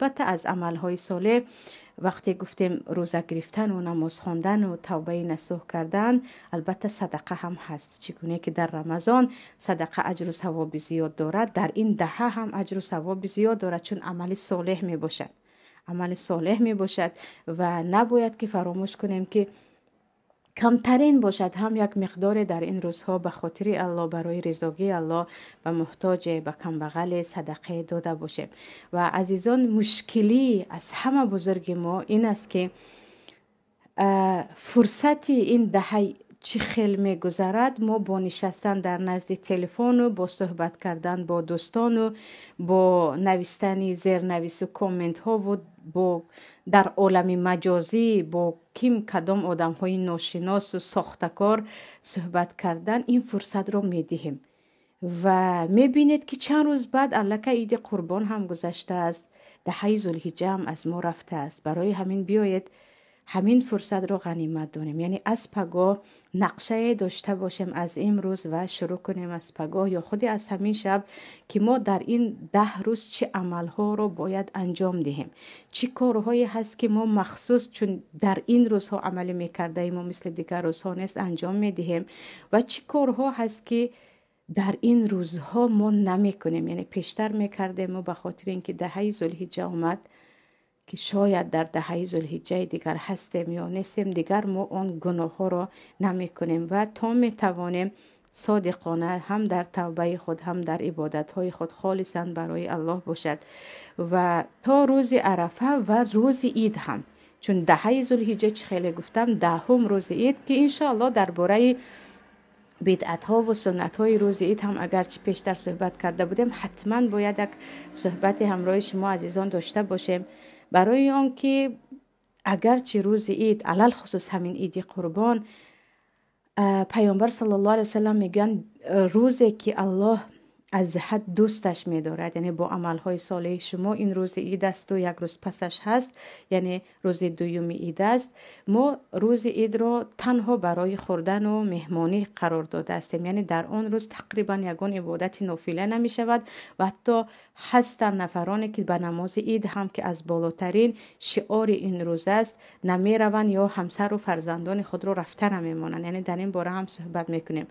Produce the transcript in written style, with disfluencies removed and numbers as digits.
البته از عملهای صالح وقتی گفتیم روزه گرفتن و نماز خواندن و توبه نصوح کردن، البته صدقه هم هست. چگونه که در رمضان صدقه اجر و ثواب زیاد دارد، در این دهه هم اجر و ثواب زیاد دارد، چون عمل صالح می باشد. عمل صالح می باشد و نباید که فراموش کنیم که کمترین باشد هم یک مقدار در این روزها به خاطر الله، برای رضایت الله و محتاج به کمبغل صدقه داده باشیم. و عزیزان، مشکلی از همه بزرگ ما این است که فرصتی این دهه چی خیلی می گذرد، ما با نشستن در نزد تلفن و با صحبت کردن با دوستان و با نوشتن زیرنویس و کامنت ها و با در عالم مجازی با کدام آدم های ناشناس و ساختکار صحبت کردن، این فرصت رو می دهیم و می بینید که چند روز بعد الکه عید قربان هم گذشته است، دهه ذوالحجه هم از ما رفته است. برای همین بیایید همین فرصت رو غنیمت دونیم، یعنی از پگاه نقشه داشته باشیم از امروز و شروع کنیم از پگاه یا خودی از همین شب که ما در این 10 روز چه عملها رو باید انجام دهیم، چه کارهایی هست که ما مخصوص چون در این روزها عمل میکرده ایم و مثل دیگر روزها نیست انجام میدهیم و چه کارها هست که در این روزها ما نمی کنیم، یعنی پیشتر میکردیم و به خاطر اینکه دهه ذوالحجه آمد که شاید در دهه ذوالحجه دیگر هستیم یا نیستیم، دیگر ما اون گناه ها را نمی کنیم و تا می توانیم صادقانه هم در توبه خود هم در عبادت های خود خالصاً برای الله باشد و تا روز عرفه و روز عید هم، چون دهه ذوالحجه چه خیلی گفتم 10 روز عید که انشاءالله درباره بدعت ها و سنت های روز عید هم اگرچه پیشتر صحبت کرده بودیم، حتما باید یک صحبت همراه شما عزیزان داشته باشیم، برای آن که اگرچه روز عید علل خصوص همین عید قربان پیامبر صلی الله علیه وسلم میگن روزی که الله از حد دوستش می‌دارد، یعنی با عملهای صالح شما این روز عید است و یک روز پسش هست، یعنی روز دوم عید است. ما روز عید را تنها برای خوردن و مهمانی قرار داده استیم، یعنی در آن روز تقریبا یگان عبادت نافله نمی شود و حتی هستند نفرانی که به نماز عید هم که از بالاترین شعار این روز است نمی روند یا همسر و فرزندان خود را رفته نمی مانند، یعنی در این باره هم صحبت میکنیم.